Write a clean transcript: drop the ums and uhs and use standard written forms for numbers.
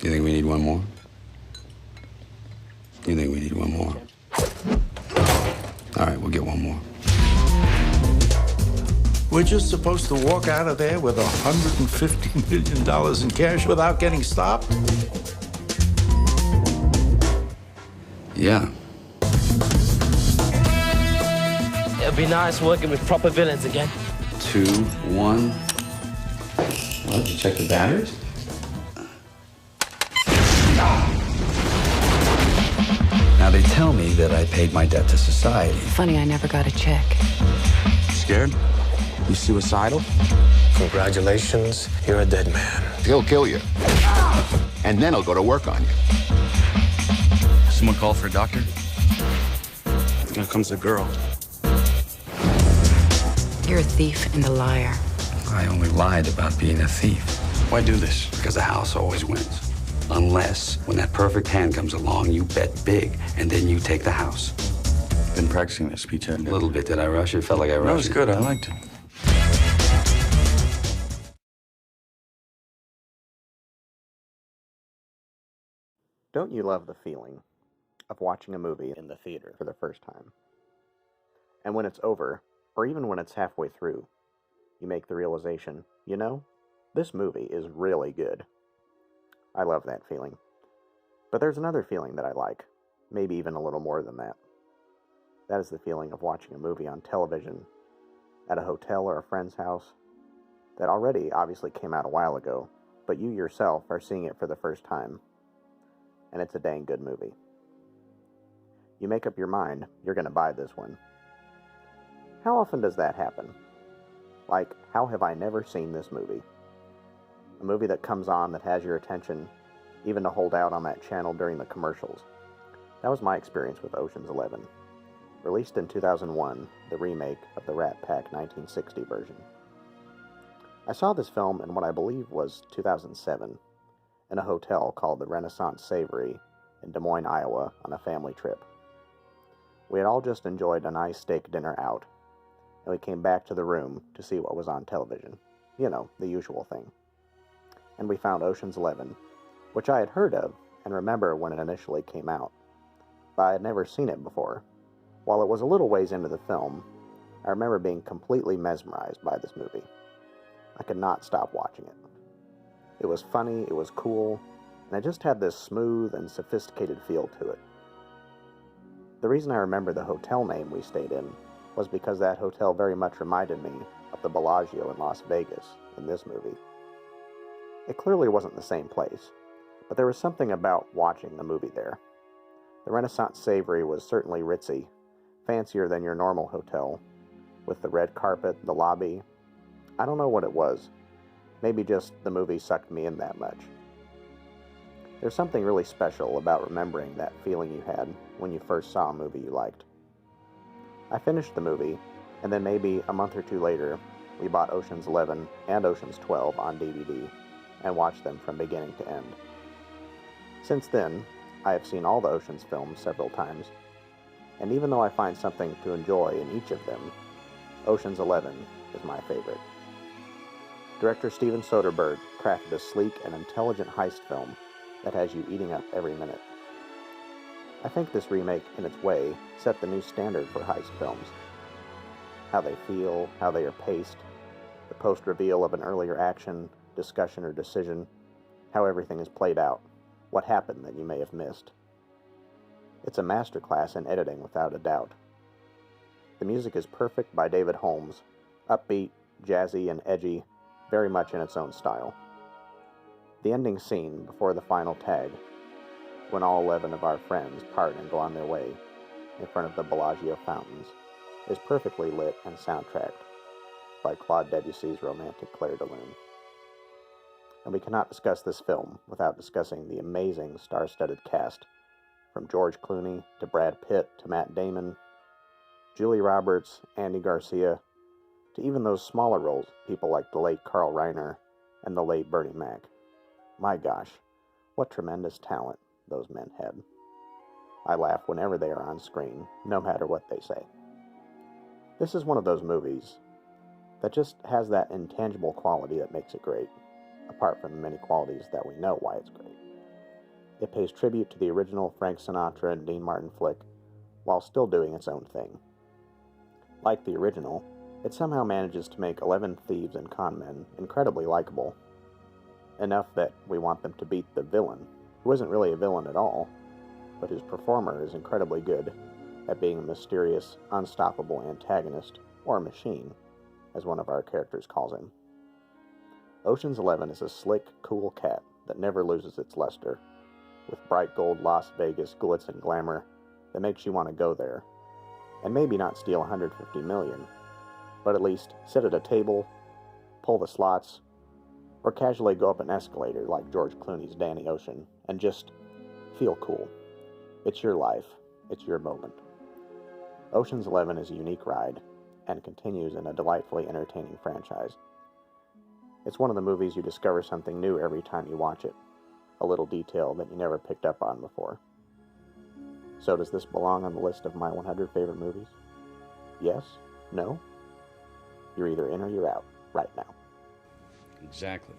You think we need one more? You think we need one more? All right, we'll get one more. We're just supposed to walk out of there with $150 million in cash without getting stopped? Yeah. It'll be nice working with proper villains again. 2, 1. Well, did you check the batteries? Now, they tell me that I paid my debt to society. Funny, I never got a check. Scared? You suicidal? Congratulations, you're a dead man. He'll kill you. And then he'll go to work on you. Someone call for a doctor? Here comes the girl. You're a thief and a liar. I only lied about being a thief. Why do this? Because the house always wins. Unless, when that perfect hand comes along, you bet big, and then you take the house. Been practicing that speech, haven't you? A little bit. Did I rush it? Felt like I rushed it. That was good. I liked it. Don't you love the feeling of watching a movie in the theater for the first time? And when it's over, or even when it's halfway through, you make the realization, you know, this movie is really good. I love that feeling. But there's another feeling that I like, maybe even a little more than that. That is the feeling of watching a movie on television at a hotel or a friend's house that already obviously came out a while ago, but you yourself are seeing it for the first time. And it's a dang good movie. You make up your mind, you're going to buy this one. How often does that happen? Like, how have I never seen this movie? A movie that comes on that has your attention, even to hold out on that channel during the commercials. That was my experience with Ocean's 11. Released in 2001, the remake of the Rat Pack 1960 version. I saw this film in what I believe was 2007, in a hotel called the Renaissance Savory in Des Moines, Iowa, on a family trip. We had all just enjoyed a nice steak dinner out, and we came back to the room to see what was on television. You know, the usual thing. And we found Ocean's 11, which I had heard of and remember when it initially came out, but I had never seen it before. While it was a little ways into the film, I remember being completely mesmerized by this movie. I could not stop watching it. It was funny, it was cool, and it just had this smooth and sophisticated feel to it. The reason I remember the hotel name we stayed in was because that hotel very much reminded me of the Bellagio in Las Vegas in this movie. It clearly wasn't the same place, but there was something about watching the movie there. The Renaissance Savory was certainly ritzy, fancier than your normal hotel, with the red carpet, the lobby. I don't know what it was. Maybe just the movie sucked me in that much. There's something really special about remembering that feeling you had when you first saw a movie you liked. I finished the movie, and then maybe a month or two later, we bought Ocean's 11 and Ocean's 12 on DVD and watched them from beginning to end. Since then, I have seen all the Ocean's films several times, and even though I find something to enjoy in each of them, Ocean's 11 is my favorite. Director Steven Soderbergh crafted a sleek and intelligent heist film that has you eating up every minute. I think this remake, in its way, set the new standard for heist films. How they feel, how they are paced, the post-reveal of an earlier action, discussion, or decision, how everything is played out, what happened that you may have missed. It's a masterclass in editing without a doubt. The music is perfect by David Holmes, upbeat, jazzy, and edgy, very much in its own style. The ending scene before the final tag, when all 11 of our friends part and go on their way in front of the Bellagio fountains, is perfectly lit and soundtracked by Claude Debussy's romantic Clair de Lune. And we cannot discuss this film without discussing the amazing star-studded cast, from George Clooney to Brad Pitt to Matt Damon, Julie Roberts, Andy Garcia, to even those smaller roles, people like the late Carl Reiner and the late Bernie Mac. My gosh, what tremendous talent those men had. I laugh whenever they are on screen, no matter what they say. This is one of those movies that just has that intangible quality that makes it great, apart from the many qualities that we know why it's great. It pays tribute to the original Frank Sinatra and Dean Martin flick, while still doing its own thing. Like the original, it somehow manages to make 11 thieves and conmen incredibly likable, enough that we want them to beat the villain, who isn't really a villain at all, but whose performer is incredibly good at being a mysterious, unstoppable antagonist, or machine, as one of our characters calls him. Ocean's 11 is a slick, cool cat that never loses its luster, with bright gold Las Vegas glitz and glamour that makes you want to go there, and maybe not steal $150 million, but at least sit at a table, pull the slots, or casually go up an escalator like George Clooney's Danny Ocean, and just feel cool. It's your life. It's your moment. Ocean's 11 is a unique ride, and continues in a delightfully entertaining franchise. It's one of the movies you discover something new every time you watch it, a little detail that you never picked up on before. So does this belong on the list of my 100 favorite movies? Yes? No? You're either in or you're out, right now. Exactly.